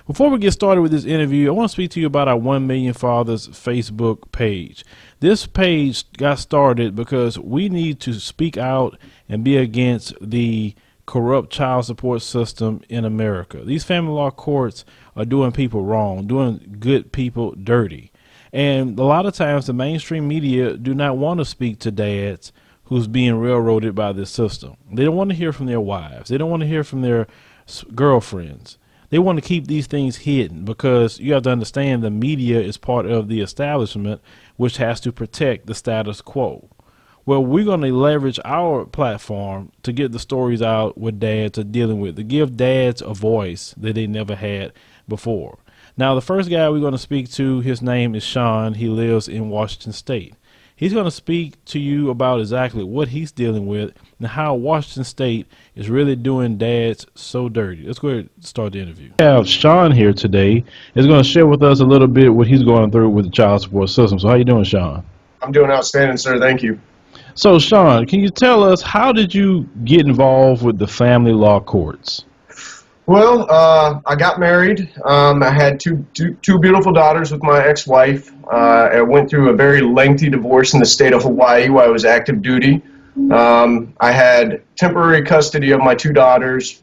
Before we get started with this interview, I want to speak to you about our 1 Million Fathers Facebook page. This page got started because we need to speak out and be against the corrupt child support system in America. These family law courts are doing people wrong, doing good people dirty. And a lot of times the mainstream media do not want to speak to dads who's being railroaded by this system. They don't want to hear from their wives. They don't want to hear from their girlfriends. They want to keep these things hidden because you have to understand the media is part of the establishment, which has to protect the status quo. Well, we're going to leverage our platform to get the stories out what dads are dealing with, to give dads a voice that they never had before. Now, the first guy we're going to speak to, his name is Shawn. He lives in Washington State. He's going to speak to you about exactly what he's dealing with and how Washington State is really doing dads so dirty. Let's go ahead and start the interview. We have Shawn here today. He's going to share with us a little bit what he's going through with the child support system. So how you doing, Shawn? I'm doing outstanding, sir. Thank you. So, Shawn, can you tell us, how did you get involved with the family law courts? Well, I got married. I had two beautiful daughters with my ex-wife. I went through a very lengthy divorce in the state of Hawaii while I was active duty. I had temporary custody of my two daughters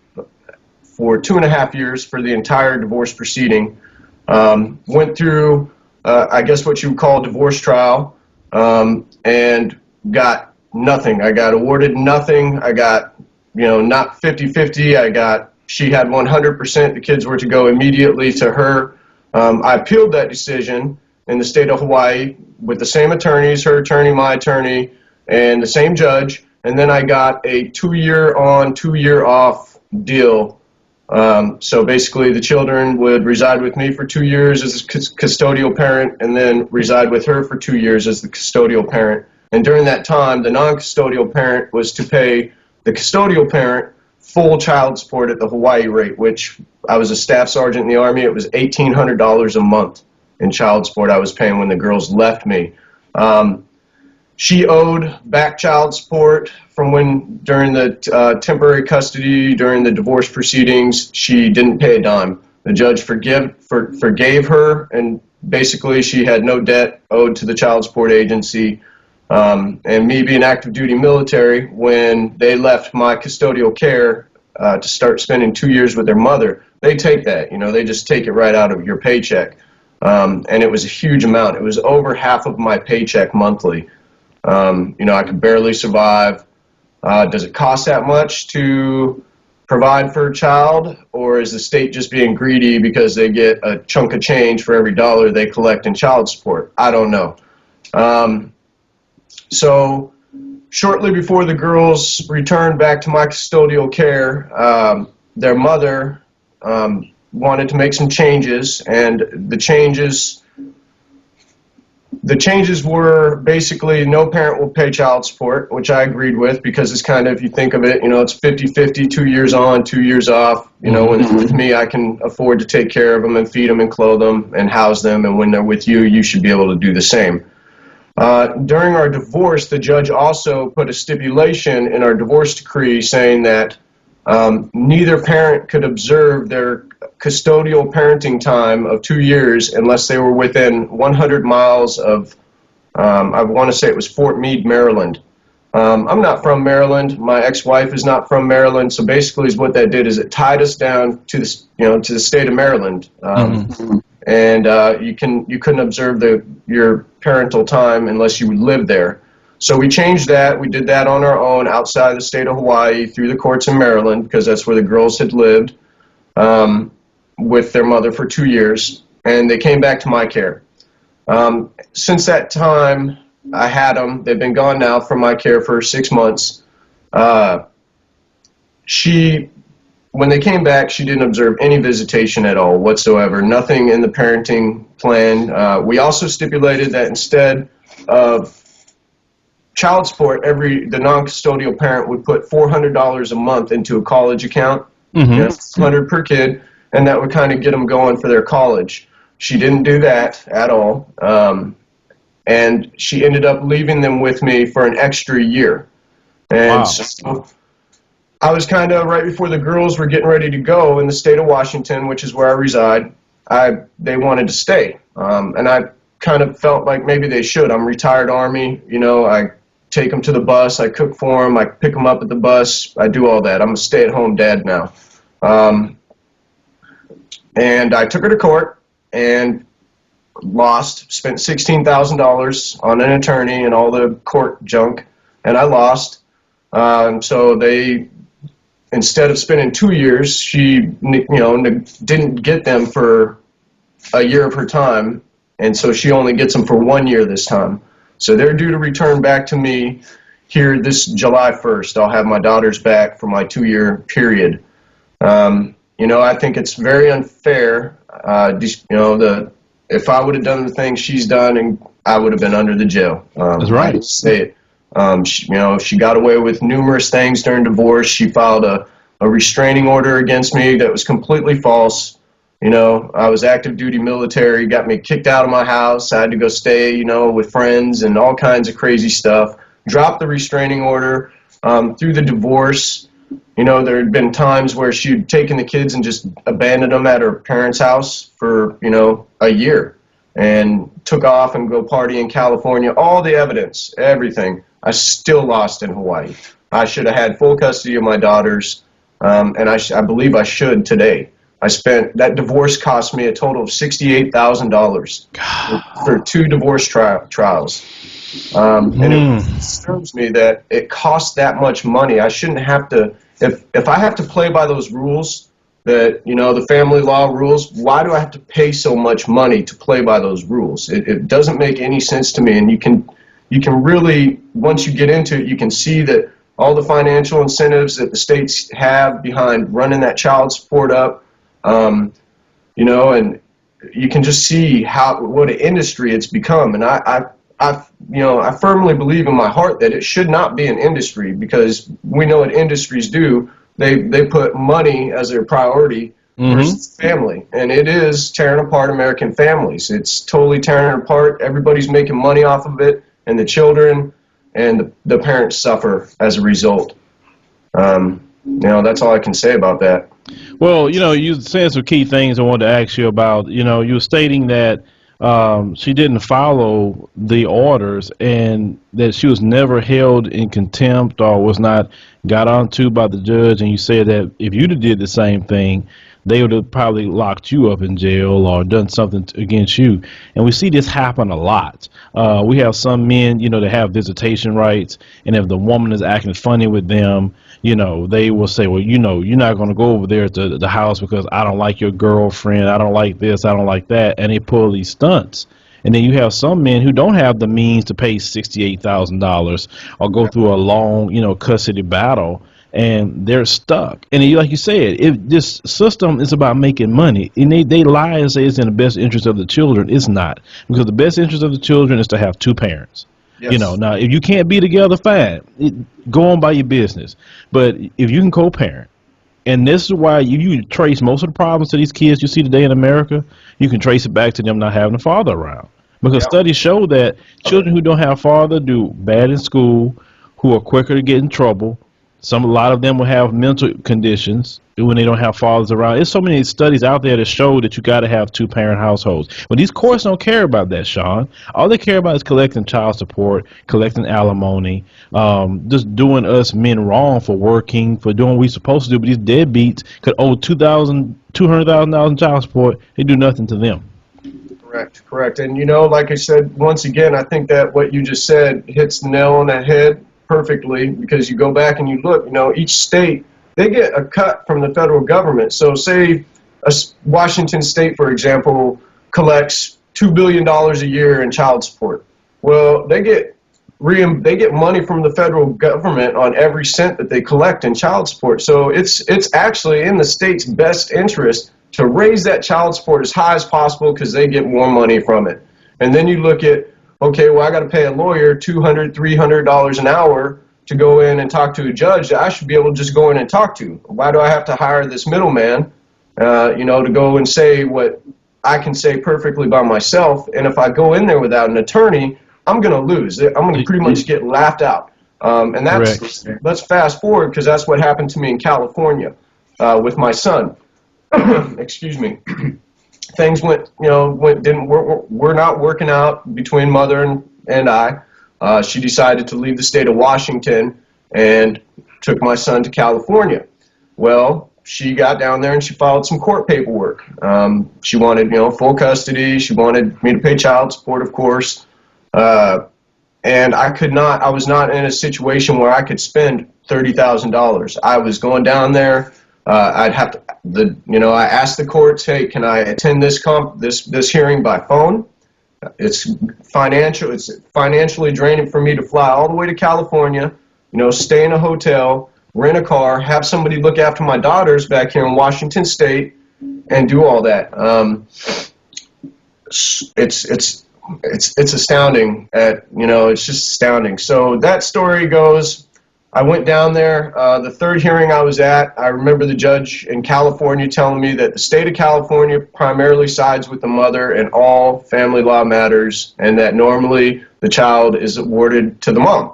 for 2.5 years for the entire divorce proceeding. Went through, I guess what you would call a divorce trial, and got nothing. I got awarded nothing. I got, not 50-50. She had 100%. The kids were to go immediately to her. I appealed that decision in the state of Hawaii with the same attorneys, her attorney, my attorney, and the same judge. And then I got a 2-year on, 2-year off deal. So basically the children would reside with me for 2 years as a custodial parent and then reside with her for 2 years as the custodial parent. And during that time, the non-custodial parent was to pay the custodial parent full child support at the Hawaii rate, which I was a staff sergeant in the Army. It was $1,800 a month in child support I was paying when the girls left me. She owed back child support from when, during the temporary custody, during the divorce proceedings, she didn't pay a dime. The judge forgave her, and basically she had no debt owed to the child support agency. And me being active duty military, when they left my custodial care to start spending 2 years with their mother, they take that, they just take it right out of your paycheck. And it was a huge amount. It was over half of my paycheck monthly. I could barely survive. Does it cost that much to provide for a child, or is the state just being greedy because they get a chunk of change for every dollar they collect in child support? I don't know. So shortly before the girls returned back to my custodial care, their mother wanted to make some changes, and the changes were basically no parent will pay child support, which I agreed with because it's kind of, if you think of it, it's 50-50, 2 years on, 2 years off. When with me, I can afford to take care of them and feed them and clothe them and house them, and when they're with you, you should be able to do the same. During our divorce, the judge also put a stipulation in our divorce decree saying that neither parent could observe their custodial parenting time of 2 years unless they were within 100 miles of, I want to say it was Fort Meade, Maryland. I'm not from Maryland. My ex-wife is not from Maryland. So basically what that did is it tied us down to the state of Maryland. And you couldn't observe your parental time unless you would live there. So we changed that. We did that on our own outside the state of Hawaii through the courts in Maryland because that's where the girls had lived with their mother for 2 years, and they came back to my care. Since that time, I had them. They've been gone now from my care for 6 months. When they came back, she didn't observe any visitation at all whatsoever, nothing in the parenting plan. We also stipulated that instead of child support, the non-custodial parent would put $400 a month into a college account, $100 per kid, and that would kind of get them going for their college. She didn't do that at all, and she ended up leaving them with me for an extra year. And Wow. so I was kind of right before the girls were getting ready to go in the state of Washington, which is where I reside. They wanted to stay, and I kind of felt like maybe they should. I'm retired Army, you know. I take them to the bus, I cook for them, I pick them up at the bus, I do all that. I'm a stay-at-home dad now, and I took her to court and lost. Spent $16,000 on an attorney and all the court junk, and I lost. So they, instead of spending 2 years, she, didn't get them for a year of her time, and so she only gets them for 1 year this time. So they're due to return back to me here this July 1st. I'll have my daughters back for my 2-year period. I think it's very unfair. If I would have done the thing she's done, and I would have been under the jail. That's right. I say it. She got away with numerous things during divorce. She filed a restraining order against me that was completely false. I was active duty military, got me kicked out of my house. I had to go stay, with friends and all kinds of crazy stuff. Dropped the restraining order. Through the divorce, there had been times where she'd taken the kids and just abandoned them at her parents' house for, a year, and took off and go party in California. All the evidence, everything. I still lost in Hawaii. I should have had full custody of my daughters, and I believe I should today. That divorce cost me a total of $68,000 for 2 divorce trials. And it disturbs me that it costs that much money. I shouldn't have to, if I have to play by those rules, that, the family law rules, why do I have to pay so much money to play by those rules? It doesn't make any sense to me. And you can really, once you get into it, you can see that all the financial incentives that the states have behind running that child support up, and you can just see what an industry it's become. And I firmly believe in my heart that it should not be an industry, because we know what industries do. They put money as their priority versus family, and it is tearing apart American families. It's totally tearing it apart. Everybody's making money off of it, and the children and the parents suffer as a result. That's all I can say about that. Well, you said some key things I wanted to ask you about. You were stating that she didn't follow the orders, and that she was never held in contempt or was not got onto by the judge. And you said that if you'd have did the same thing, they would have probably locked you up in jail or done something against you. And we see this happen a lot. We have some men, that have visitation rights, and if the woman is acting funny with them, they will say, well, you're not going to go over there to the house because I don't like your girlfriend, I don't like this, I don't like that, and they pull these stunts. And then you have some men who don't have the means to pay $68,000 or go through a long, custody battle, and they're stuck. And like you said, if this system is about making money, and they lie and say it's in the best interest of the children, it's not, because the best interest of the children is to have 2 parents. Yes. Now if you can't be together, fine, go on by your business. But if you can co-parent, and this is why you trace most of the problems to these kids you see today in America, you can trace it back to them not having a father around. Because studies show that children who don't have a father do bad in school, who are quicker to get in trouble. A lot of them will have mental conditions when they don't have fathers around. There's so many studies out there that show that you got to have 2-parent households. But these courts don't care about that, Shawn. All they care about is collecting child support, collecting alimony, just doing us men wrong for working, for doing what we're supposed to do. But these deadbeats could owe $200,000 in child support. They do nothing to them. Correct. And, like I said, once again, I think that what you just said hits the nail on the head perfectly, because you go back and you look, each state, they get a cut from the federal government. So say Washington State, for example, collects $2 billion a year in child support. Well, they get money from the federal government on every cent that they collect in child support. So it's actually in the state's best interest to raise that child support as high as possible, because they get more money from it. And then you look at, okay, well, I got to pay a lawyer $200, $300 an hour to go in and talk to a judge that I should be able to just go in and talk to. Why do I have to hire this middleman, to go and say what I can say perfectly by myself? And if I go in there without an attorney, I'm going to lose. I'm going to pretty much get laughed out. And let's fast forward, because that's what happened to me in California with my son. Excuse me. Things were not working out between mother and I. She decided to leave the state of Washington and took my son to California. Well, she got down there and she filed some court paperwork. She wanted, full custody. She wanted me to pay child support, of course. And I was not in a situation where I could spend $30,000. I was going down there. I'd have to, I asked the courts, hey, can I attend this hearing by phone? It's financially draining for me to fly all the way to California, stay in a hotel, rent a car, have somebody look after my daughters back here in Washington State, and do all that. It's astounding. It's just astounding. So that story goes, I went down there. The third hearing I was at, I remember the judge in California telling me that the state of California primarily sides with the mother in all family law matters, and that normally the child is awarded to the mom.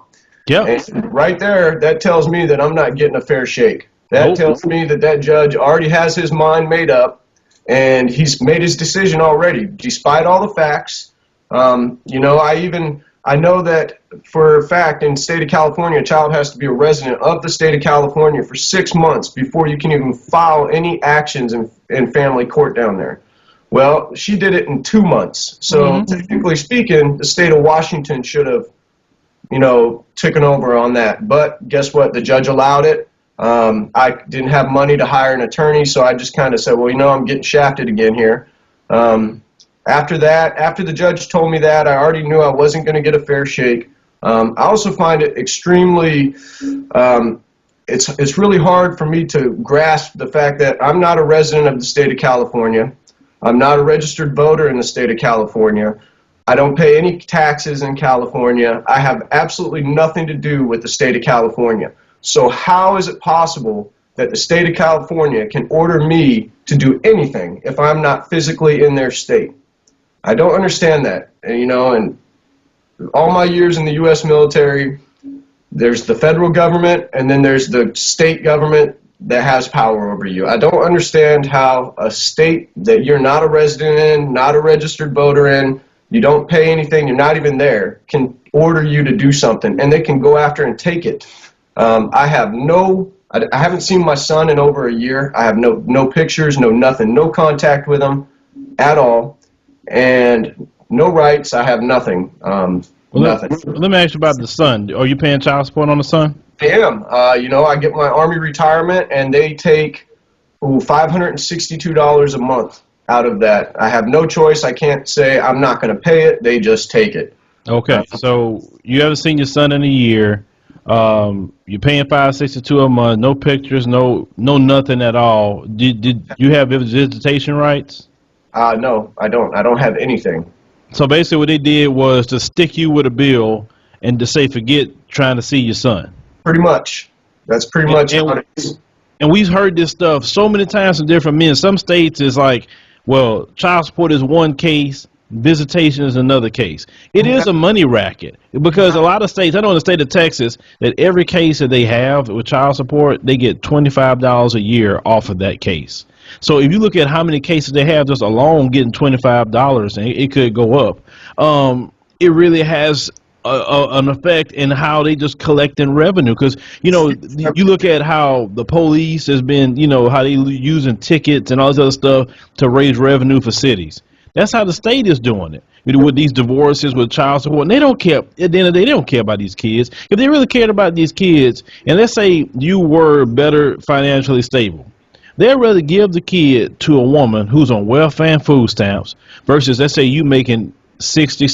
Yep. And right there, that tells me that I'm not getting a fair shake. That tells me that judge already has his mind made up, and he's made his decision already, despite all the facts. I know that for a fact in the state of California, a child has to be a resident of the state of California for 6 months before you can even file any actions in family court down there. Well, she did it in 2 months. So technically speaking, the state of Washington should have, taken over on that. But guess what? The judge allowed it. I didn't have money to hire an attorney, so I just kind of said, well, I'm getting shafted again here. After the judge told me that, I already knew I wasn't going to get a fair shake. I also find it extremely, it's really hard for me to grasp the fact that I'm not a resident of the state of California. I'm not a registered voter in the state of California. I don't pay any taxes in California. I have absolutely nothing to do with the state of California. So how is it possible that the state of California can order me to do anything if I'm not physically in their state? I don't understand that. And all my years in the U.S. military, there's the federal government, and then there's the state government that has power over you. I don't understand how a state that you're not a resident in, not a registered voter in, you don't pay anything, you're not even there, can order you to do something, and they can go after and take it. I haven't seen my son in over a year. I have no pictures, no nothing, no contact with him at all, and no rights. I have nothing. Nothing. Let me ask you about the son. Are you paying child support on the son? I am. I get my Army retirement, and they take $562 a month out of that. I have no choice. I can't say I'm not going to pay it. They just take it. Okay, so you haven't seen your son in a year. You're paying $562 a month. No pictures. No nothing at all. Did you have visitation rights? No, I don't. I don't have anything. So basically, what they did was to stick you with a bill and to say, forget trying to see your son. Pretty much. That's pretty much how it is. And we've heard this stuff so many times from different men. Some states is like, well, child support is one case, visitation is another case. It is a money racket because a lot of states, I know in the state of Texas, that every case that they have with child support, they get $25 a year off of that case. So if you look at how many cases they have just alone getting $25, and it could go up, it really has an effect in how they just collecting revenue. Because, you look at how the police has been, how they using tickets and all this other stuff to raise revenue for cities. That's how the state is doing it. With these divorces, with child support, and they don't care. At the end of the day, they don't care about these kids. If they really cared about these kids, and let's say you were better financially stable, they'd rather give the kid to a woman who's on welfare and food stamps versus, let's say, you making $60,000,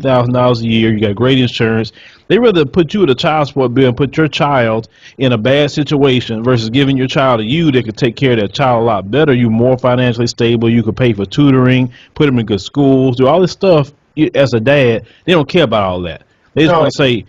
$70,000, $80,000 a year. You got great insurance. They rather put you with a child support bill and put your child in a bad situation versus giving your child to you that could take care of that child a lot better. You more financially stable. You could pay for tutoring, put them in good schools, do all this stuff. As a dad, they don't care about all that. They just want to say,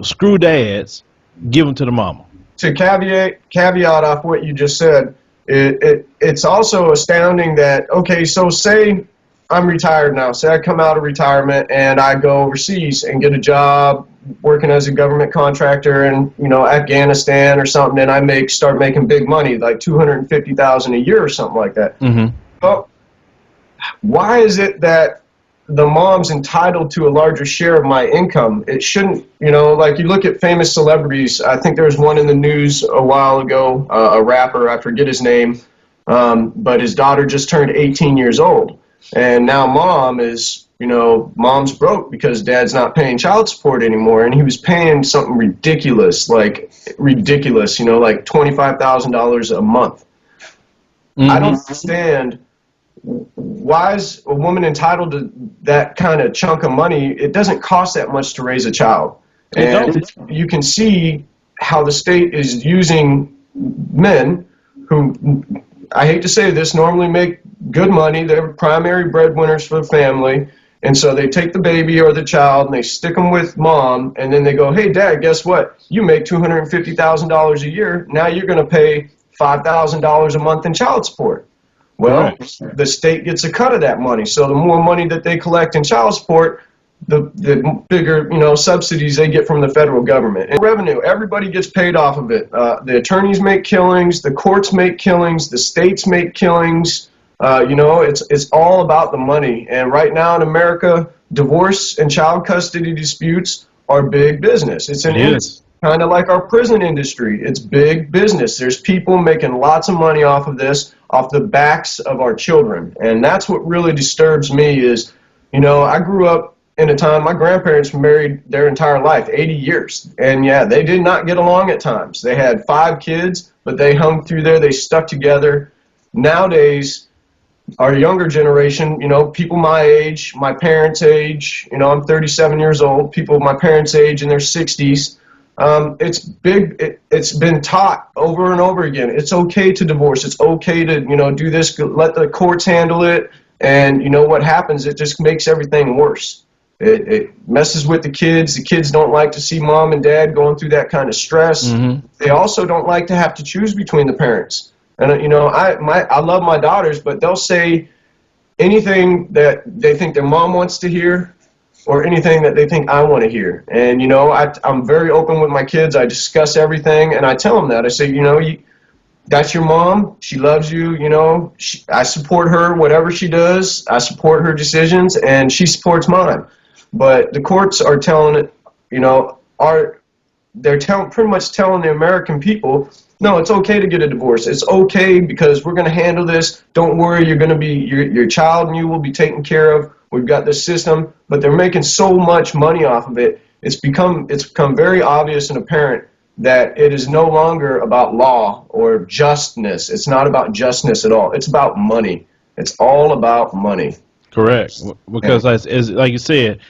screw dads, give them to the mama. To caveat off what you just said, it's also astounding that, okay, so say I'm retired now. Say I come out of retirement and I go overseas and get a job working as a government contractor in, Afghanistan or something, and I start making big money, like 250,000 a year or something like that. Mm-hmm. Well, why is it that the mom's entitled to a larger share of my income? It shouldn't, like you look at famous celebrities. I think there was one in the news a while ago, a rapper, I forget his name, but his daughter just turned 18 years old. And now mom's broke because dad's not paying child support anymore. And he was paying something ridiculous, like $25,000 a month. Mm-hmm. I don't understand. Why is a woman entitled to that kind of chunk of money? It doesn't cost that much to raise a child. And you can see how the state is using men who, I hate to say this, normally make good money. They're primary breadwinners for the family. And so they take the baby or the child and they stick them with mom. And then they go, hey, dad, guess what? You make $250,000 a year. Now you're going to pay $5,000 a month in child support. Well, the state gets a cut of that money. So the more money that they collect in child support, the bigger, subsidies they get from the federal government. And revenue, everybody gets paid off of it. The attorneys make killings, the courts make killings, the states make killings. It's all about the money. And right now in America, divorce and child custody disputes are big business. It's kind of like our prison industry. It's big business. There's people making lots of money off of this, off the backs of our children. And that's what really disturbs me is, I grew up in a time, my grandparents were married their entire life, 80 years. And yeah, they did not get along at times. They had 5 kids, but they hung through there. They stuck together. Nowadays, our younger generation, people my age, my parents' age, I'm 37 years old, people my parents' age in their 60s, it's been taught over and over again. It's okay to divorce. It's okay to, do this, let the courts handle it. And what happens, it just makes everything worse. It messes with the kids. The kids don't like to see mom and dad going through that kind of stress. Mm-hmm. They also don't like to have to choose between the parents. And, I love my daughters, but they'll say anything that they think their mom wants to hear or anything that they think I want to hear. And, I'm very open with my kids. I discuss everything, and I tell them that. I say, that's your mom. She loves you. I support her, whatever she does. I support her decisions, and she supports mine. But the courts are telling it, pretty much telling the American people, no, it's okay to get a divorce. It's okay because we're going to handle this. Don't worry, you're going to be your child and you will be taken care of. We've got this system, but they're making so much money off of it. It's become very obvious and apparent that it is no longer about law or justness. It's not about justness at all. It's about money. It's all about money. Correct. Because as like you said,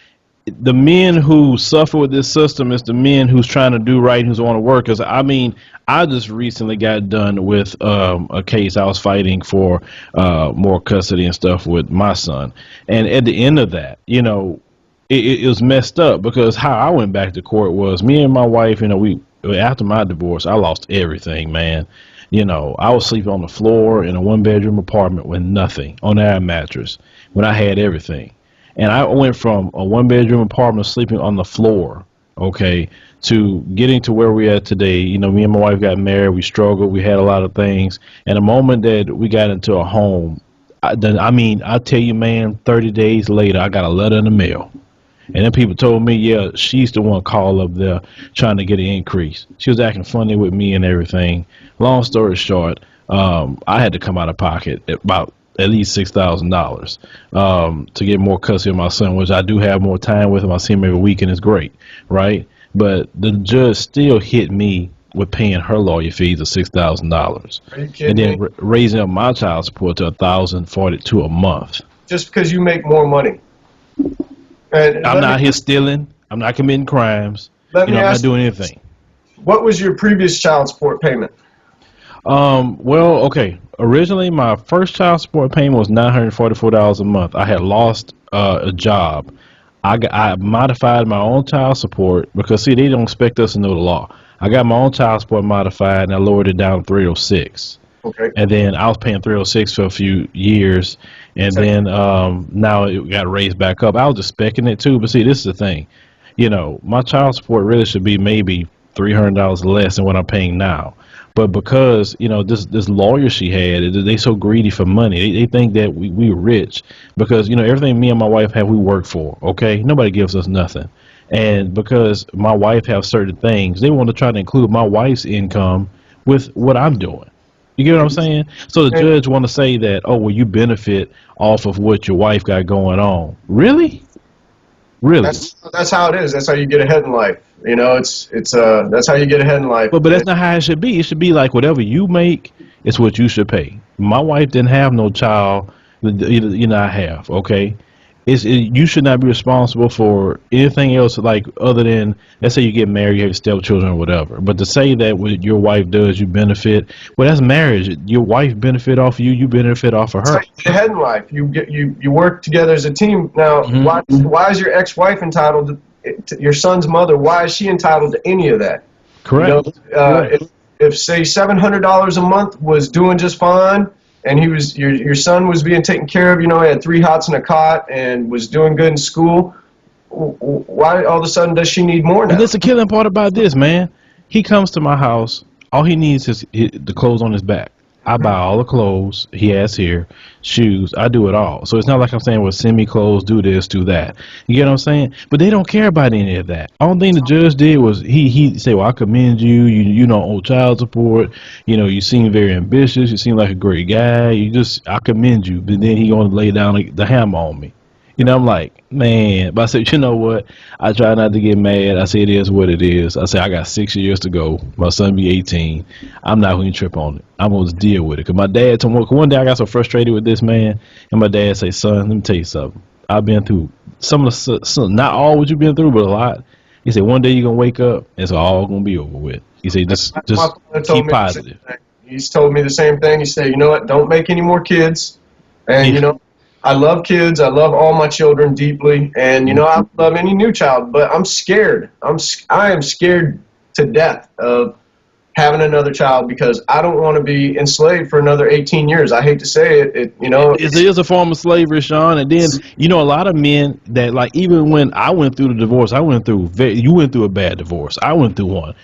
the men who suffer with this system is the men who's trying to do right, who's want to work. Because I just recently got done with a case I was fighting for more custody and stuff with my son, and at the end of that, it was messed up because how I went back to court was me and my wife. We after my divorce, I lost everything, man. I was sleeping on the floor in a 1-bedroom apartment with nothing on that mattress when I had everything. And I went from a 1-bedroom apartment sleeping on the floor, to getting to where we're at today. Me and my wife got married. We struggled. We had a lot of things. And the moment that we got into a home, I tell you, man, 30 days later, I got a letter in the mail. And then people told me, yeah, she's the one called up there trying to get an increase. She was acting funny with me and everything. Long story short, I had to come out of pocket about at least $6,000 to get more custody of my son, which I do have more time with him. I see him every week, and it's great, right? But the judge still hit me with paying her lawyer fees of $6,000, and then raising up my child support to $1,042 a month. Just because you make more money. And I'm not here stealing. I'm not committing crimes. I'm not doing anything. What was your previous child support payment? Originally, my first child support payment was $944 a month. I had lost a job. I modified my own child support because, see, they don't expect us to know the law. I got my own child support modified, and I lowered it down to $306. Okay. And then I was paying $306 for a few years, and then now it got raised back up. I was expecting it too, but see, this is the thing. My child support really should be maybe $300 less than what I'm paying now. But because this lawyer she had, they so greedy for money. They think that we rich because everything me and my wife have, we work for. Okay, nobody gives us nothing, and because my wife have certain things, they want to try to include my wife's income with what I'm doing. You get what I'm saying? So the And judge want to say that, oh well, you benefit off of what your wife got going on. Really? Really? that's how it is. That's how you get ahead in life. That's how you get ahead in life. But that's not how it should be. It should be like whatever you make, it's what you should pay. My wife didn't have no child. I have. Okay, you should not be responsible for anything else like other than, let's say you get married, you have stepchildren or whatever. But to say that what your wife does, you benefit. Well, that's marriage. Your wife benefit off of you. You benefit off of That's how her. you get ahead in life. You work together as a team. Now, Hmm. why is your ex-wife entitled to your son's mother? Why is she entitled to any of that? You know, Correct. Correct. if say $700 a month was doing just fine, and your son was being taken care of, he had 3 hots and a cot and was doing good in school. Why all of a sudden does she need more And now? that's the killing part about this, man. He comes to my house. All he needs is the clothes on his back. I buy all the clothes he has here, shoes. I do it all. So it's not like I'm saying, well, send me clothes, do this, do that. You get what I'm saying? But they don't care about any of that. Only thing the judge did was he said, well, I commend you. You don't owe child support. You seem very ambitious. You seem like a great guy. I commend you. But then he gonna lay down the hammer on me. I'm like, man. But I said, you know what? I try not to get mad. I say it is what it is. I say I got 6 years to go. My son be 18. I'm not going to trip on it. I'm going to deal with it. Because my dad told me, one day I got so frustrated with this man, and my dad say, son, let me tell you something. I've been through not all what you've been through, but a lot. He said, one day you're going to wake up, and it's all going to be over with. He said, My just father told keep me the same positive. thing. He's told me the same thing. He said, you know what? Don't make any more kids. And Yeah. I love kids. I love all my children deeply, and I love any new child. But I'm scared. I am scared to death of having another child because I don't want to be enslaved for another 18 years. I hate to say it. It is a form of slavery, Sean. And then a lot of men that, like, even when I went through the divorce, you went through a bad divorce. I went through one.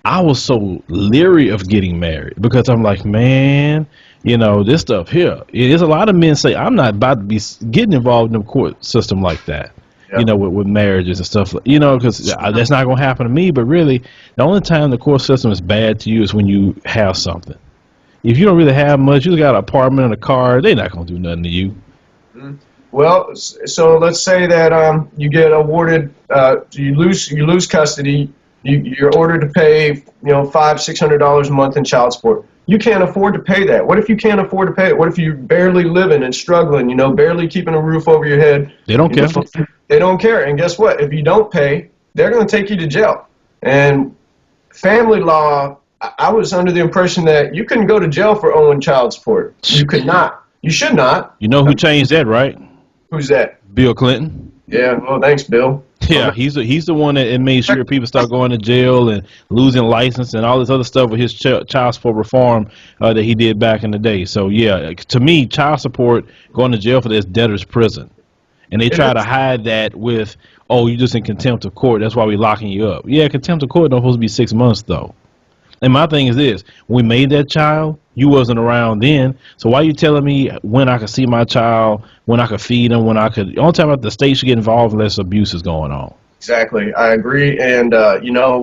I was so leery of getting married because I'm like, man, this stuff here. There's a lot of men say I'm not about to be getting involved in the court system like that. Yeah. With marriages and stuff. Because that's not going to happen to me. But really, the only time the court system is bad to you is when you have something. If you don't really have much, you got an apartment and a car, they're not going to do nothing to you. Well, so let's say that you get awarded, you lose custody. You're ordered to pay, $500-600 a month in child support. You can't afford to pay that. What if you can't afford to pay it? What if you're barely living and struggling? Barely keeping a roof over your head. They don't care. They don't care. And guess what? If you don't pay, they're going to take you to jail. And family law, I was under the impression that you couldn't go to jail for owing child support. You could not. You should not. You know who changed that, right? Who's that? Bill Clinton. Yeah. Well, thanks, Bill. Yeah, he's the one that made sure people start going to jail and losing license and all this other stuff with his child support reform that he did back in the day. So yeah, to me, child support, going to jail for this, debtor's prison, and they try to hide that with, oh, you just in contempt of court. That's why we locking you up. Yeah, contempt of court don't supposed to be 6 months though. And my thing is this: when we made that child, you wasn't around then. So why you telling me when I could see my child, when I could feed him, when I could? The only time the state should get involved unless abuse is going on. Exactly, I agree, and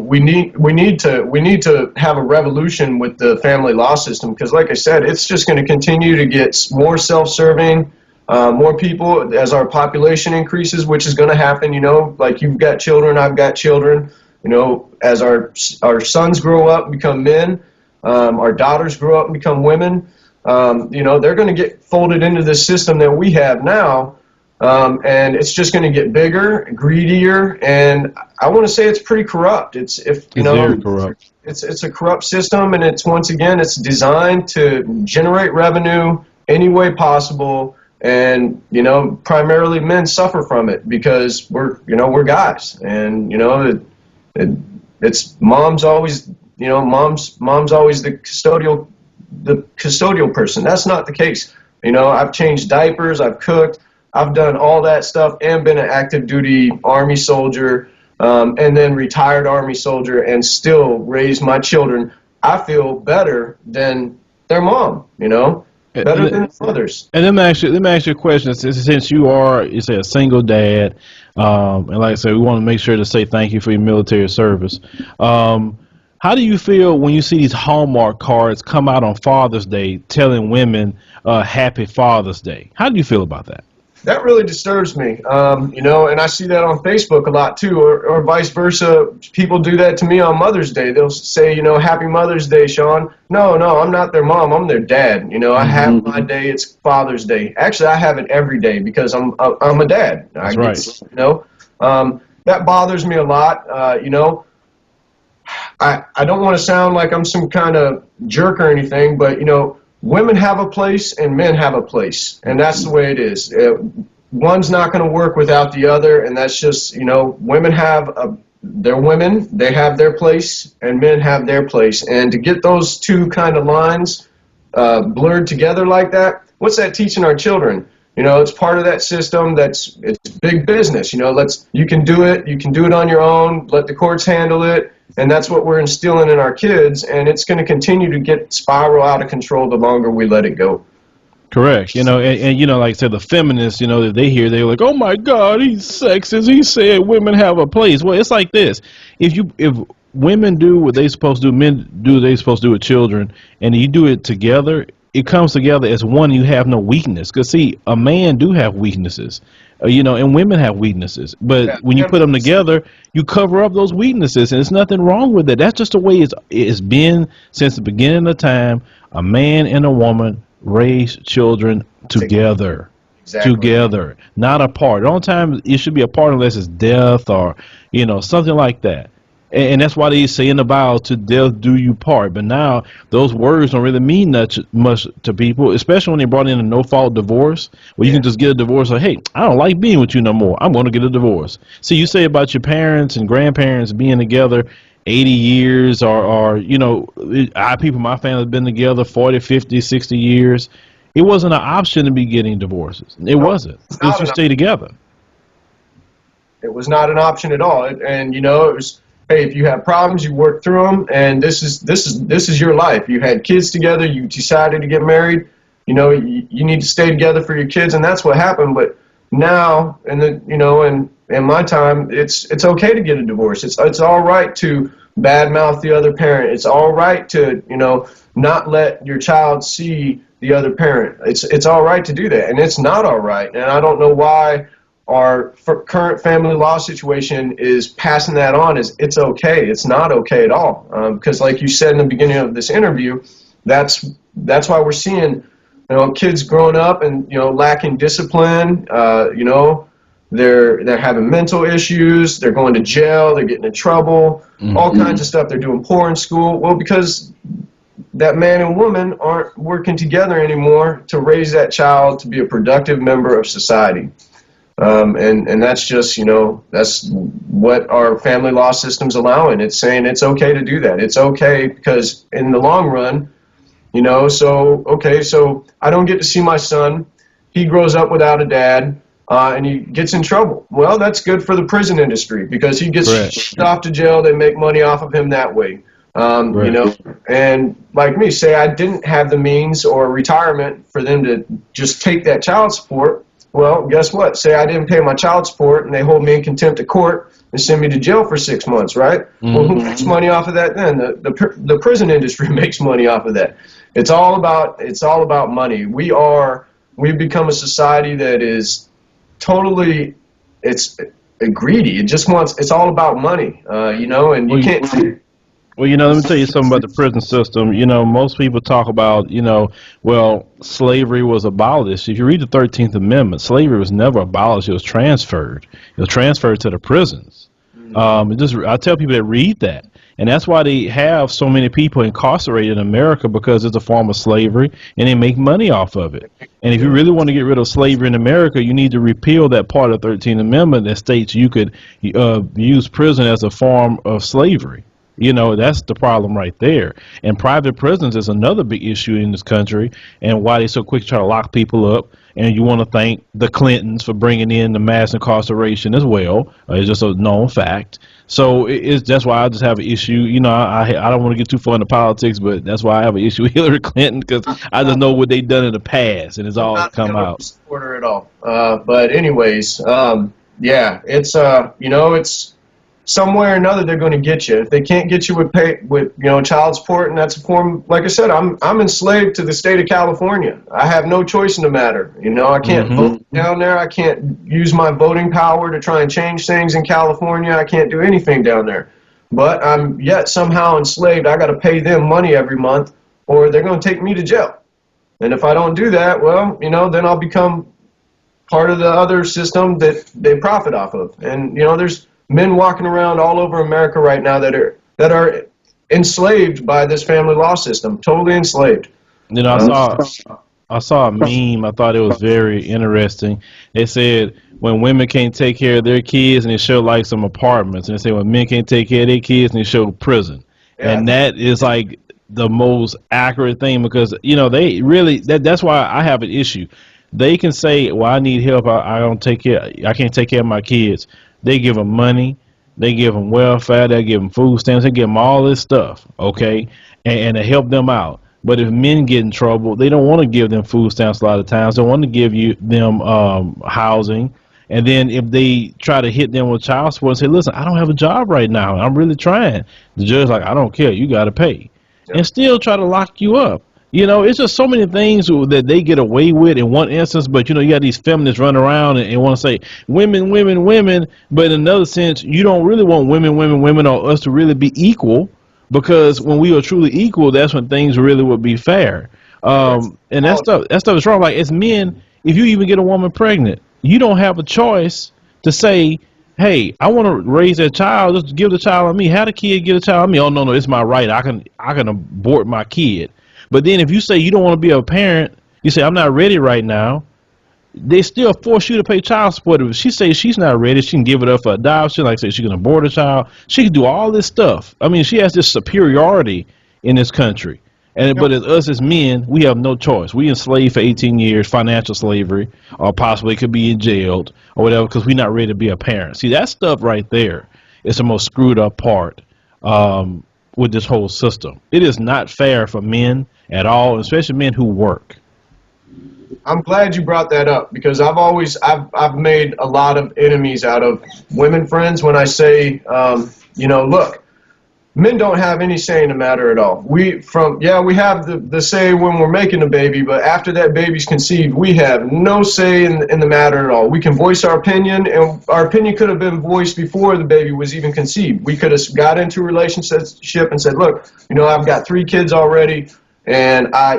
we need to have a revolution with the family law system because, like I said, it's just going to continue to get more self-serving, more people as our population increases, which is going to happen. Like you've got children, I've got children. As our sons grow up, become men, our daughters grow up and become women. They're going to get folded into this system that we have now. And it's just going to get bigger, greedier, and I want to say it's pretty corrupt. It's very corrupt. It's a corrupt system, and it's designed to generate revenue any way possible, and primarily men suffer from it because we're guys, and it's mom's always mom's always the custodial person. That's not the case. I've changed diapers, I've cooked. I've done all that stuff and been an active duty Army soldier. and then retired Army soldier, and still raised my children, I feel better than their mom, better than others. And let me ask you a question. Since you say a single dad, and like I said, we want to make sure to say thank you for your military service. How do you feel when you see these Hallmark cards come out on Father's Day telling women Happy Father's Day? How do you feel about that? That really disturbs me, and I see that on Facebook a lot too, or vice versa. People do that to me on Mother's Day. They'll say, Happy Mother's Day, Sean. No, I'm not their mom. I'm their dad. I have my day. It's Father's Day. Actually, I have it every day because I'm a dad. That's right. That bothers me a lot. I don't want to sound like I'm some kind of jerk or anything, but women have a place and men have a place, and that's the way it is. One's not going to work without the other, and that's just, women have they're women, they have their place, and men have their place. And to get those two kind of lines blurred together like that, what's that teaching our children? It's part of that system. It's big business. You can do it on your own, let the courts handle it. And that's what we're instilling in our kids, and it's going to continue to spiral out of control the longer we let it go. Correct. And like I said, the feminists, that they hear, they're like, oh my God, he's sexist. He said women have a place. Well, it's like this. If women do what they're supposed to do, men do what they're supposed to do with children, and you do it together, it comes together as one. You have no weakness. Because, see, a man do have weaknesses, and women have weaknesses. But when you put them together, you cover up those weaknesses, and there's nothing wrong with it. That's just the way it's been since the beginning of time. A man and a woman raise children together. Exactly. Together, not apart. The only time it should be apart unless it's death or, something like that. And that's why they say in the Bible, to death do you part. But now those words don't really mean much to people, especially when they brought in a no-fault divorce, where you can just get a divorce. Like, hey, I don't like being with you no more. I'm going to get a divorce. See, you say about your parents and grandparents being together 80 years or my family have been together 40, 50, 60 years. It wasn't an option to be getting divorces. It wasn't. It's to stay together. It was not an option at all. It was, hey, if you have problems, you work through them, and this is your life. You had kids together, you decided to get married, you need to stay together for your kids, and that's what happened. But now, in my time, it's okay to get a divorce. It's all right to badmouth the other parent. It's all right to not let your child see the other parent. It's all right to do that, and it's not all right. And I don't know why our current family law situation is passing that on as it's okay. It's not okay at all. Because like you said in the beginning of this interview, that's why we're seeing, kids growing up and, lacking discipline, they're having mental issues, they're going to jail, they're getting in trouble, all kinds of stuff. They're doing poor in school. Well, because that man and woman aren't working together anymore to raise that child to be a productive member of society. And that's just, that's what our family law system's allowing. It's saying it's okay to do that. It's okay because in the long run, so I don't get to see my son. He grows up without a dad, and he gets in trouble. Well, that's good for the prison industry because he gets shipped off to jail. They make money off of him that way. And like me, say I didn't have the means or retirement for them to just take that child support. Well, guess what? Say I didn't pay my child support and they hold me in contempt of court and send me to jail for 6 months, right? Well, who makes money off of that then? The prison industry makes money off of that. It's all about money. We've become a society that is totally greedy. It's all about money, and you can't. Well, let me tell you something about the prison system. Most people talk about, slavery was abolished. If you read the 13th Amendment, slavery was never abolished. It was transferred. It was transferred to the prisons. I tell people that read that. And that's why they have so many people incarcerated in America, because it's a form of slavery and they make money off of it. And if you really want to get rid of slavery in America, you need to repeal that part of the 13th Amendment that states you could use prison as a form of slavery. That's the problem right there. And private prisons is another big issue in this country, and why they're so quick to try to lock people up. and you want to thank the Clintons for bringing in the mass incarceration as well. It's just a known fact. So it's that's why I just have an issue. You know, I don't want to get too far into politics, but that's why I have an issue with Hillary Clinton because I just know what they've done in the past, and it's I'm all not a come Hillary out. supporter at all. But anyways, yeah, it's it's somewhere or another they're going to get you. If they can't get you with child support, and that's a form. Like I said, I'm enslaved to the state of California. I have no choice in the matter. You know, I can't vote down there. I can't use my voting power to try and change things in California. I can't do anything down there. But I'm yet somehow enslaved. I got to pay them money every month, or they're going to take me to jail. And if I don't do that, well, then I'll become part of the other system that they profit off of. And there's men walking around all over America right now that are enslaved by this family law system, totally enslaved. You know, I saw a meme. I thought it was very interesting. They said when women can't take care of their kids, and they show like some apartments, and they say when men can't take care of their kids, and they show prison, Yeah, and that is like the most accurate thing because they really that's why I have an issue. They can say, "Well, I need help. I don't take care. I can't take care of my kids." They give them money. They give them welfare. They give them food stamps. They give them all this stuff, okay, and to help them out. But if men get in trouble, they don't want to give them food stamps a lot of times. They want to give them housing. And then if they try to hit them with child support and say, listen, I don't have a job right now. I'm really trying. The judge's like, I don't care. You got to pay. yeah. And still try to lock you up. It's just so many things that they get away with in one instance, but you got these feminists running around and want to say women, women, women, but in another sense, you don't really want women, women, women, or us to really be equal, because when we are truly equal, that's when things really would be fair. And that stuff is wrong. Like as men, if you even get a woman pregnant, you don't have a choice to say, hey, I want to raise that child. Just give the child on me. Have the kid get a child on me. Oh no, it's my right. I can abort my kid. But then if you say you don't want to be a parent, you say I'm not ready right now. They still force you to pay child support. If she says she's not ready, she can give it up for adoption. Like I say, she can abort a child. She can do all this stuff. I mean, she has this superiority in this country. But as us as men, we have no choice. We enslaved for 18 years, financial slavery, or possibly could be jailed or whatever because we're not ready to be a parent. See, that stuff right there is the most screwed up part with this whole system. It is not fair for men at all, especially men who work. I'm glad you brought that up because I've made a lot of enemies out of women friends when I say, look, men don't have any say in the matter at all. We have the say when we're making a baby, but after that baby's conceived, we have no say in the matter at all. We can voice our opinion, and our opinion could have been voiced before the baby was even conceived. We could have got into a relationship and said, look, I've got 3 kids already. And I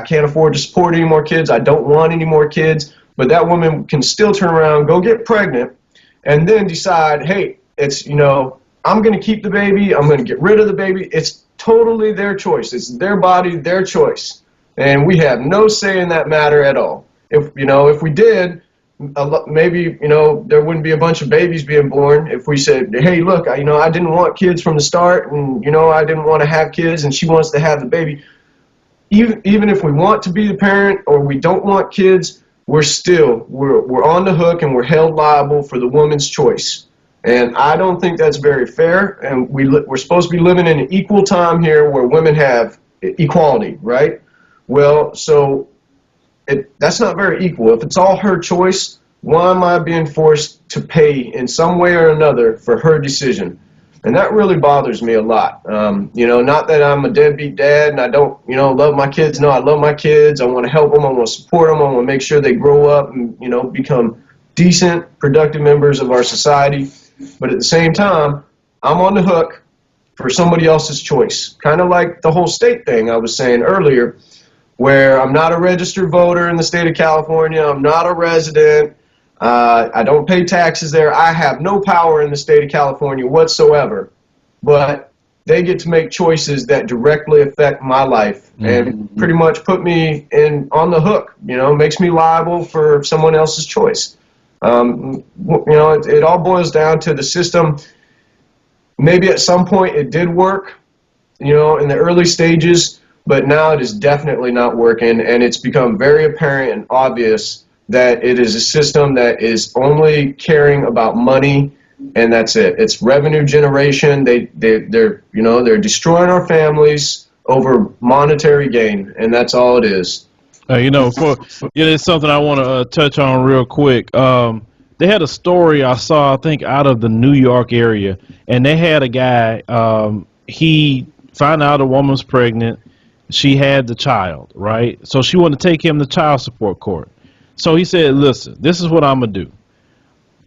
can't afford to support any more kids. I don't want any more kids. But that woman can still turn around, go get pregnant, and then decide, hey, I'm going to keep the baby. I'm going to get rid of the baby. It's totally their choice. It's their body, their choice. And we have no say in that matter at all. If we did, maybe there wouldn't be a bunch of babies being born if we said, hey, look, I didn't want kids from the start, and I didn't want to have kids, and she wants to have the baby. Even if we want to be the parent or we don't want kids, we're on the hook and we're held liable for the woman's choice. And I don't think that's very fair. And we're supposed to be living in an equal time here where women have equality, right? Well, so that's not very equal. If it's all her choice, why am I being forced to pay in some way or another for her decision? And that really bothers me a lot. Not that I'm a deadbeat dad and I don't, love my kids. No, I love my kids. I want to help them. I want to support them. I want to make sure they grow up and, become decent, productive members of our society. But at the same time, I'm on the hook for somebody else's choice. Kind of like the whole state thing I was saying earlier, where I'm not a registered voter in the state of California. I'm not a resident. I don't pay taxes there. I have no power in the state of California whatsoever. But they get to make choices that directly affect my life and pretty much put me on the hook, makes me liable for someone else's choice. It all boils down to the system. Maybe at some point it did work, in the early stages but now it is definitely not working, and it's become very apparent and obvious that it is a system that is only caring about money, and that's it. It's revenue generation. They're destroying our families over monetary gain, and that's all it is. It's something I want to touch on real quick. They had a story I saw, I think, out of the New York area, and they had a guy. He found out a woman's pregnant. She had the child, right? So she wanted to take him to child support court. So he said, "Listen, this is what I'm gonna do.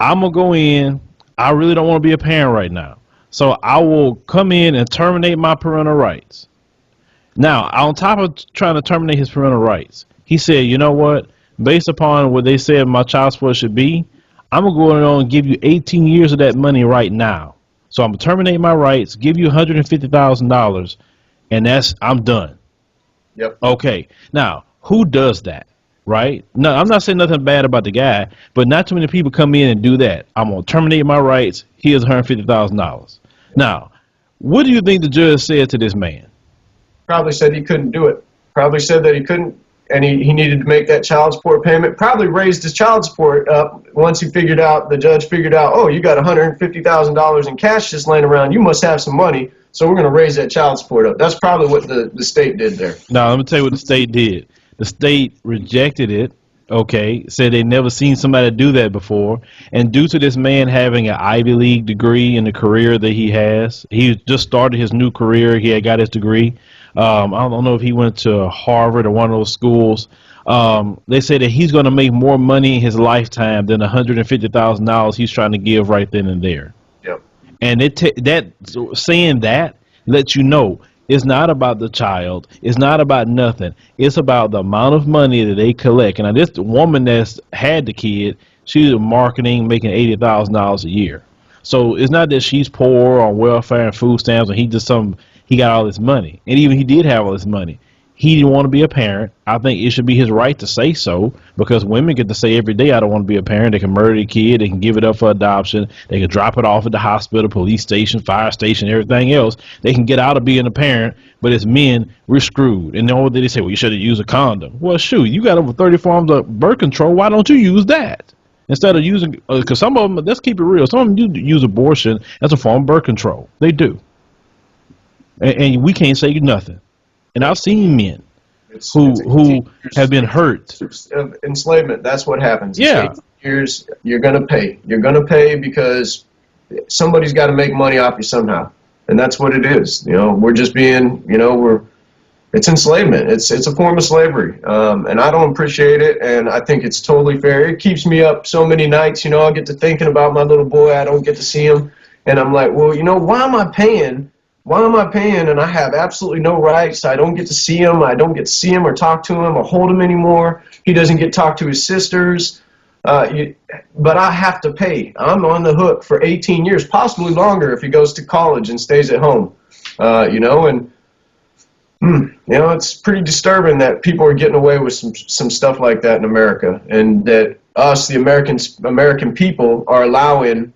I'm gonna go in. I really don't want to be a parent right now, so I will come in and terminate my parental rights." Now, on top of trying to terminate his parental rights, he said, "You know what? Based upon what they said my child support should be, I'm gonna go on and give you 18 years of that money right now. So I'm gonna terminate my rights, give you $150,000, and I'm done." Yep. Okay. Now, who does that? Right? No, I'm not saying nothing bad about the guy, but not too many people come in and do that. I'm gonna terminate my rights. Here's $150,000. Now, what do you think the judge said to this man? Probably said he couldn't do it. Probably said that he couldn't, and he needed to make that child support payment. Probably raised his child support up once the judge figured out, oh, you got $150,000 in cash just laying around. You must have some money, so we're going to raise that child support up. That's probably what the state did there. Now, let me tell you what the state did. The state rejected it, okay, said they never seen somebody do that before. And due to this man having an Ivy League degree in the career that he has, he just started his new career. He had got his degree. I don't know if he went to Harvard or one of those schools. They say that he's going to make more money in his lifetime than $150,000 he's trying to give right then and there. Yep. And saying that lets you know it's not about the child. It's not about nothing. It's about the amount of money that they collect. And this woman that's had the kid, she's marketing, making $80,000 a year. So it's not that she's poor on welfare and food stamps, and he got all this money. And even he did have all this money. He didn't want to be a parent. I think it should be his right to say so, because women get to say every day, I don't want to be a parent. They can murder the kid. They can give it up for adoption. They can drop it off at the hospital, police station, fire station, everything else. They can get out of being a parent, but as men, we're screwed. And then they say, well, you should have used a condom. Well, shoot, you got over 30 forms of birth control. Why don't you use that? Instead of using, because some of them, let's keep it real, some of them do use abortion as a form of birth control. They do. And we can't say nothing. And I've seen men who have been hurt. Enslavement, that's what happens. Yeah. 18 years, you're going to pay. You're going to pay because somebody's got to make money off you somehow. And that's what it is. We're just being, it's enslavement. It's a form of slavery. And I don't appreciate it. And I think it's totally fair. It keeps me up so many nights. I get to thinking about my little boy. I don't get to see him. And I'm like, well, why am I paying? Why am I paying and I have absolutely no rights? I don't get to see him. I don't get to see him or talk to him or hold him anymore. He doesn't get to talk to his sisters. But I have to pay. I'm on the hook for 18 years, possibly longer if he goes to college and stays at home. It's pretty disturbing that people are getting away with some stuff like that in America, and that us, the American people, are allowing.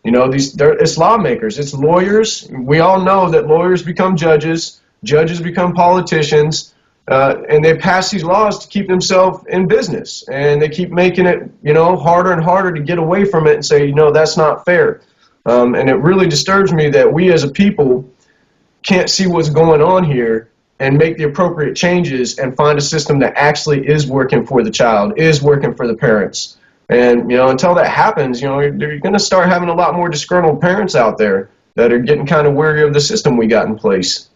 It's lawmakers, it's lawyers. We all know that lawyers become judges become politicians, and they pass these laws to keep themselves in business. And they keep making it, harder and harder to get away from it and say, that's not fair. And it really disturbs me that we as a people can't see what's going on here and make the appropriate changes and find a system that actually is working for the child, is working for the parents. And, until that happens, you're going to start having a lot more disgruntled parents out there that are getting kind of weary of the system we got in place.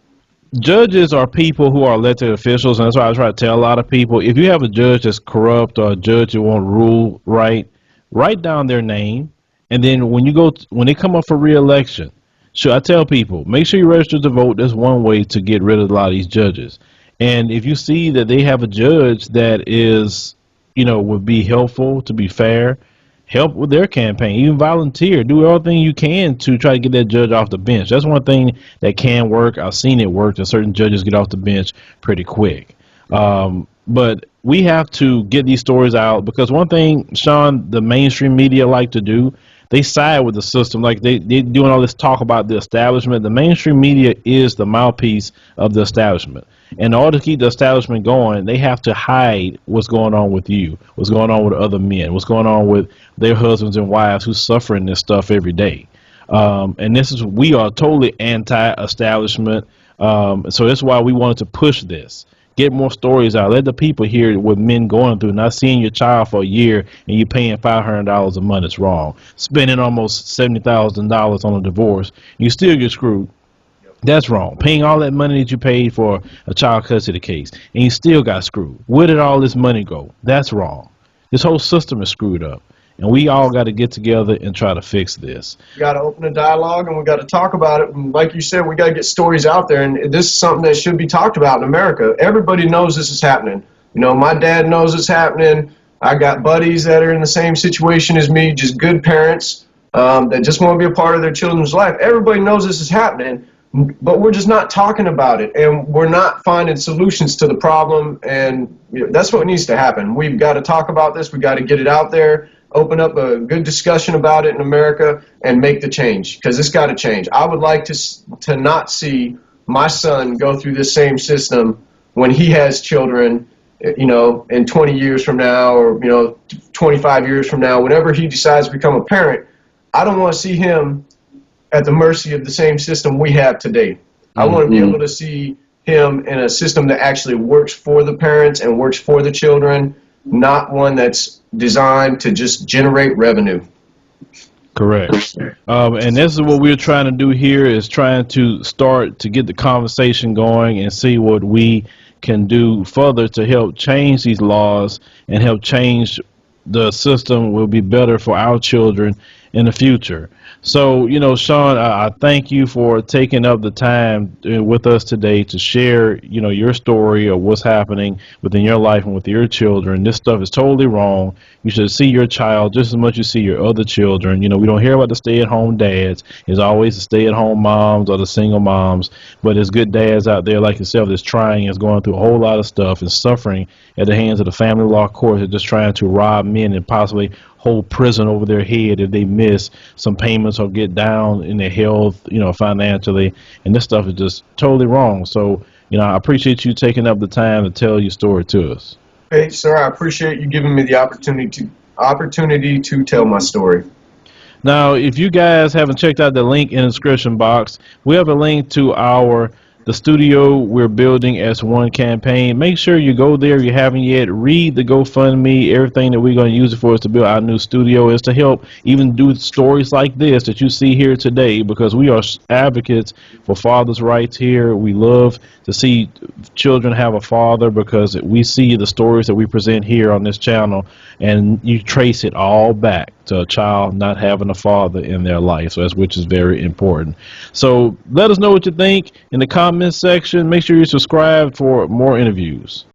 Judges are people who are elected officials, and that's why I try to tell a lot of people, if you have a judge that's corrupt or a judge that won't rule right, write down their name, and then when they come up for re-election, I tell people, make sure you register to vote. That's one way to get rid of a lot of these judges. And if you see that they have a judge that is would be helpful, to be fair, help with their campaign, even volunteer, do everything you can to try to get that judge off the bench. That's one thing that can work. I've seen it work, that certain judges get off the bench pretty quick. But we have to get these stories out, because one thing, Sean, the mainstream media like to do, they side with the system. Like they doing all this talk about the establishment. The mainstream media is the mouthpiece of the establishment. In order to keep the establishment going, they have to hide what's going on with you, what's going on with other men, what's going on with their husbands and wives who's suffering this stuff every day. And this is, we are totally anti-establishment. So that's why we wanted to push this. Get more stories out. Let the people hear what men going through. Not seeing your child for a year and you paying $500 a month is wrong. Spending almost $70,000 on a divorce, you still get screwed. That's wrong. Paying all that money that you paid for a child custody case and you still got screwed. Where did all this money go? That's wrong. This whole system is screwed up. And we all got to get together and try to fix this. We got to open a dialogue and we got to talk about it. And like you said, we got to get stories out there. And this is something that should be talked about in America. Everybody knows this is happening. You know, my dad knows it's happening. I got buddies that are in the same situation as me, just good parents that just want to be a part of their children's life. Everybody knows this is happening, but we're just not talking about it. And we're not finding solutions to the problem. And that's what needs to happen. We've got to talk about this. We've got to get it out there. Open up a good discussion about it in America and make the change, because it's got to change. I would like to not see my son go through this same system when he has children, you know, in 20 years from now, or, you know, 25 years from now, whenever he decides to become a parent. I don't want to see him at the mercy of the same system we have today. I want to be able to see him in a system that actually works for the parents and works for the children, not one that's designed to just generate revenue. Correct. And this is what we're trying to do here, is trying to start to get the conversation going and see what we can do further to help change these laws and help change the system will be better for our children in the future. So, you know, Shawn, I thank you for taking up the time with us today to share, you know, your story of what's happening within your life and with your children. This stuff is totally wrong. You should see your child just as much as you see your other children. You know, we don't hear about the stay-at-home dads. It's always the stay-at-home moms or the single moms, but there's good dads out there like yourself that's trying, is going through a whole lot of stuff and suffering at the hands of the family law courts. They're just trying to rob men and possibly hold prison over their head if they miss some payments or get down in their health, you know, financially. And this stuff is just totally wrong. So, you know, I appreciate you taking up the time to tell your story to us. Hey, sir, I appreciate you giving me the opportunity to tell my story. Now, if you guys haven't checked out the link in the description box, we have a link to the studio we're building as one campaign. Make sure you go there if you haven't yet. Read the GoFundMe. Everything that we're going to use it for is to build our new studio, is to help even do stories like this that you see here today, because we are advocates for fathers' rights here. We love to see children have a father, because we see the stories that we present here on this channel and you trace it all back to a child not having a father in their life, so which is very important. So let us know what you think in the comments section. Make sure you subscribe for more interviews.